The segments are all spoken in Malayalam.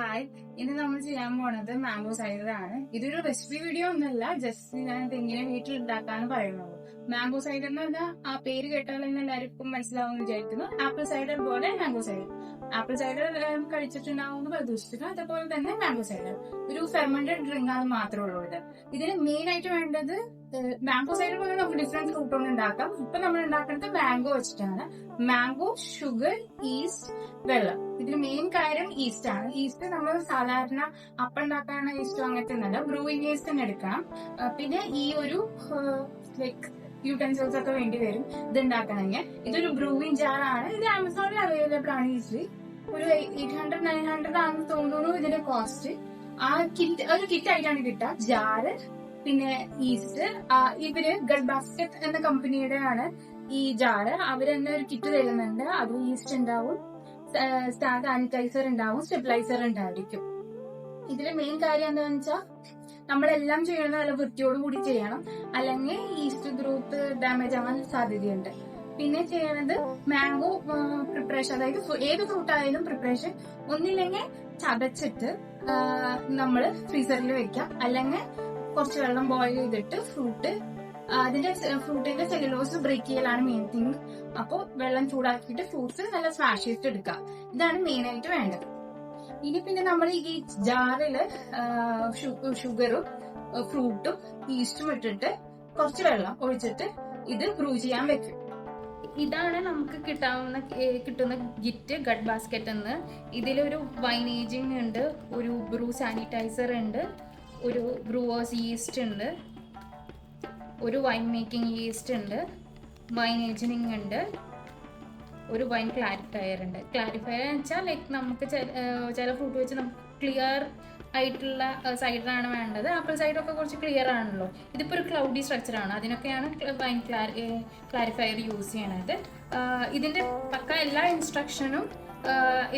ഹായ്, ഇന്ന് നമ്മൾ ചെയ്യാൻ പോണത് മാംഗോ സൈഡർ ആണ്. ഇതൊരു റെസിപ്പി വീഡിയോ ഒന്നല്ല, ജസ്റ്റ് ഞാൻ ഇതെങ്ങനെ വീട്ടിൽ ഉണ്ടാക്കാന്ന് പറയുന്നത്. മാംഗോ സൈഡർ എന്ന് പറഞ്ഞാൽ ആ പേര് കേട്ടാൽ തന്നെ എല്ലാവർക്കും മനസ്സിലാവുമെന്ന് വിചാരിക്കുന്നു. ആപ്പിൾ സൈഡർ പോലെ മാംഗോ സൈഡർ. ആപ്പിൾ സൈഡർ കഴിച്ചിട്ടുണ്ടാവുമെന്ന് പ്രതീക്ഷിക്കുന്നു. അതേപോലെ തന്നെ മാംഗോ സൈഡർ ഒരു ഫെർമെന്റഡ് ഡ്രിങ്ക് ആണ് മാത്രമേ ഉള്ളൂ. ഇതിന് മെയിൻ ആയിട്ട് വേണ്ടത് മാംഗോ സൈഡർ പോലെ നമുക്ക് ഡിഫറെന്റ് ഫ്രൂട്ട് കൊണ്ട് ഉണ്ടാക്കാം. ഇപ്പൊ നമ്മൾ ഉണ്ടാക്കുന്നത് മാംഗോ വെച്ചിട്ടാണ്. മാംഗോ, ഷുഗർ, ഈസ്റ്റ്, വെള്ളം. ഇതിന് മെയിൻ കാര്യം ഈസ്റ്റ് ആണ്. ഈസ്റ്റ് നമ്മൾ സാധാരണ അപ്പം ഉണ്ടാക്കാനുള്ള ഈസ്റ്റോ അങ്ങനത്തെ ഒന്നല്ല, ബ്രൂയിങ് ഈസ്റ്റ് തന്നെ എടുക്കണം. പിന്നെ ഈ ഒരു ലൈക്ക് യൂട്ടൻസിൽസ് ഒക്കെ വേണ്ടി വരും ഇത് ഉണ്ടാക്കണമെങ്കിൽ. ഇതൊരു ബ്രൂയിങ് ജാർ ആണ്. ഇത് ആമസോണിൽ അവൈലബിൾ ആണ്. ഈസിലി ഒരു 800-900 ആണെന്ന് തോന്നുന്നു ഇതിന്റെ കോസ്റ്റ്. ആ കിറ്റ് ഒരു കിറ്റ് ആയിട്ടാണ് കിട്ടുക. ജാറ്, പിന്നെ ഈസ്റ്റ്. ഇവര് ഗഡ് ബാസ്കറ്റ് എന്ന കമ്പനിയുടെ ആണ് ഈ ജാറ്. അവര് തന്നെ ഒരു കിറ്റ് തരുന്നുണ്ട്. അത് ഈസ്റ്റ് ഉണ്ടാവും, സാനിറ്റൈസർ ഉണ്ടാവും, സ്റ്റെബിലൈസർ ഉണ്ടായിരിക്കും. ഇതിലെ മെയിൻ കാര്യം എന്താണെന്ന് വെച്ചാൽ നമ്മളെല്ലാം ചെയ്യണത് നല്ല വൃത്തിയോട് കൂടി ചെയ്യണം, അല്ലെങ്കിൽ ഈസ്റ്റ് ഗ്രൂപ്പ് ഡാമേജ് ആവാൻ സാധ്യതയുണ്ട്. പിന്നെ ചെയ്യണത് മാംഗോ പ്രിപ്പറേഷൻ, അതായത് ഏത് ഫ്രൂട്ട് ആയാലും പ്രിപ്പറേഷൻ ഒന്നില്ലെങ്കിൽ ചതച്ചിട്ട് നമ്മൾ ഫ്രീസറിൽ വെക്കാം, അല്ലെങ്കിൽ കുറച്ച് വെള്ളം ബോയിൽ ചെയ്തിട്ട് ഫ്രൂട്ടിന്റെ സെല്ലുലോസ് ബ്രേക്ക് ചെയ്യലാണ് മെയിൻ തിങ്. അപ്പോൾ വെള്ളം ചൂടാക്കിയിട്ട് ഫ്രൂട്ട്സ് നല്ല സ്മാഷ് ചെയ്തിട്ട് എടുക്കുക. ഇതാണ് മെയിൻ ആയിട്ട് വേണ്ടത്. ഇനി പിന്നെ നമ്മൾ ഈ ജാറില് ഷുഗറും ഫ്രൂട്ടും ഈസ്റ്റും ഇട്ടിട്ട് കുറച്ച് വെള്ളം ഒഴിച്ചിട്ട് ഇത് ബ്രൂ ചെയ്യാൻ വെക്കും. ഇതാണ് നമുക്ക് കിട്ടുന്ന ഗിറ്റ് ഗഡ് ബാസ്കറ്റ് എന്ന്. ഇതിലൊരു വൈൻ ഏജിങ് ഉണ്ട്, ഒരു ബ്രൂ സാനിറ്റൈസർ ഉണ്ട്, ഒരു ബ്രൂവേഴ്സ് ഈസ്റ്റ് ഉണ്ട്, ഒരു വൈൻ മേക്കിംഗ് ഈസ്റ്റ് ഉണ്ട്, വൈൻ ഏജിനിങ് ഉണ്ട്, ഒരു വൈൻ ക്ലാരിഫയർ ഉണ്ട്. ക്ലാരിഫയർ എന്ന് വെച്ചാൽ ലൈക്ക് നമുക്ക് ചില ഫ്രൂട്ട് വെച്ച് നമുക്ക് ക്ലിയർ ആയിട്ടുള്ള സൈഡറാണ് വേണ്ടത്. ആപ്പിൾ സൈഡറൊക്കെ കുറച്ച് ക്ലിയർ ആണല്ലോ. ഇതിപ്പോൾ ഒരു ക്ലൗഡി സ്ട്രക്ചറാണ്, അതിനൊക്കെയാണ് വൈൻ ക്ലാരിഫയർ യൂസ് ചെയ്യണത്. ഇതിൻ്റെ പക്ക എല്ലാ ഇൻസ്ട്രക്ഷനും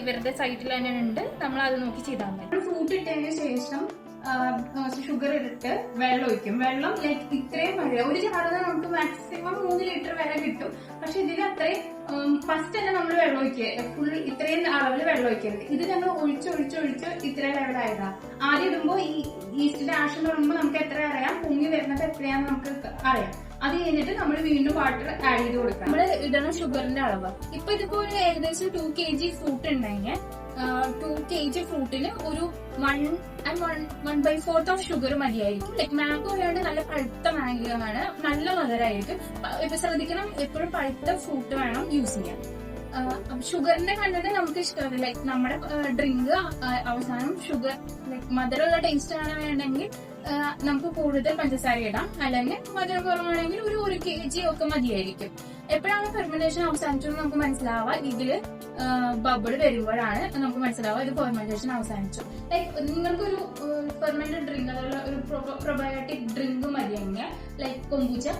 ഇവരുടെ സൈറ്റിൽ തന്നെ ഉണ്ട്. നമ്മൾ അത് നോക്കി ചെയ്താൽ മതി. ഫ്രൂട്ട് ഇട്ടതിന് ശേഷം ഷുഗർ ഇട്ടിട്ട് വെള്ളം ഒഴിക്കും. വെള്ളം ലൈക്ക് ഇത്രയും മതി. ഒരു ജാറിന് നമുക്ക് മാക്സിമം 3 ലിറ്റർ വരെ കിട്ടും. പക്ഷെ ഇതിൽ അത്രയും ഫസ്റ്റ് തന്നെ നമ്മൾ വെള്ളം ഒഴിക്കുക, ഫുൾ ഇത്രയും അളവിൽ വെള്ളം ഒഴിക്കരുത്. ഇത് ഞങ്ങൾ ഒഴിച്ച് ഇത്രയും ലെവലായതാ. ആദ്യം ഇടുമ്പോൾ ഈ ഈസ്റ്റിന്റെ ആഷൻ തുടങ്ങുമ്പോൾ നമുക്ക് എത്ര അറിയാം, പൊങ്ങി വരുന്നത് എത്രയാന്ന് നമുക്ക് അറിയാം. അത് കഴിഞ്ഞിട്ട് നമ്മൾ വീണ്ടും വാട്ടർ ആഡ് ചെയ്ത് കൊടുക്കാം. നമ്മൾ ഇടണം ഷുഗറിന്റെ അളവ്. ഇപ്പൊ ഇതിപ്പോ ഒരു ഏകദേശം 2 kg ഫ്രൂട്ട് ഉണ്ടെങ്കിൽ 2 kg ഫ്രൂട്ടിന് ഒരു 1/4 ഓഫ് ഷുഗർ മതിയായിരിക്കും. ലൈക് മാംഗോ ആയതുകൊണ്ട് നല്ല പഴുത്ത മാംഗോ ആണ്, നല്ല മധുരമായിരിക്കും. ഇപ്പൊ ശ്രദ്ധിക്കണം, എപ്പോഴും പഴുത്ത ഫ്രൂട്ട് വേണം യൂസ് ചെയ്യാൻ. ഷുഗറിന്റെ കണ്ടന്റ് നമുക്ക് ഇഷ്ടമല്ല. ലൈക്ക് നമ്മുടെ ഡ്രിങ്ക് അവസാനം ഷുഗർ ലൈക്ക് മധുരമുള്ള ടേസ്റ്റ് ആണ് വേണമെങ്കിൽ നമുക്ക് കൂടുതൽ പഞ്ചസാര ഇടാം, അല്ലെങ്കിൽ മധുരം കുറവാണെങ്കിൽ ഒരു 1 kg ഒക്കെ മതിയായിരിക്കും. എപ്പോഴാണ് ഫെർമെന്റേഷൻ അവസാനിച്ചത് നമുക്ക് മനസ്സിലാവുക, ഇതില് ബബിൾ വരുമ്പോഴാണ് നമുക്ക് മനസ്സിലാവുക ഇത് ഫെർമെന്റേഷൻ അവസാനിച്ചു. ലൈക്ക് നിങ്ങൾക്കൊരു ഫെർമെന്റഡ് ഡ്രിങ്ക്, അതുപോലെ ഒരു പ്രൊബയോട്ടിക് ഡ്രിങ്ക് മതിയെങ്കിൽ ലൈക്ക്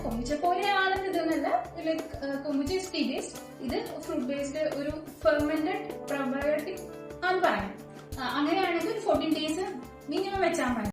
കൊമ്പുച്ച പോലെയാണ് ഇതെന്നല്ല, like kombucha is tea based, ഇത് ഫ്രൂട്ട് ബേസ്ഡ് ഒരു ഫെർമെന്റഡ് പ്രൊബയോട്ടിക് ആണ് പറയാം. അങ്ങനെയാണെങ്കിൽ 14 days മിനിമം വെച്ചാൽ മതി.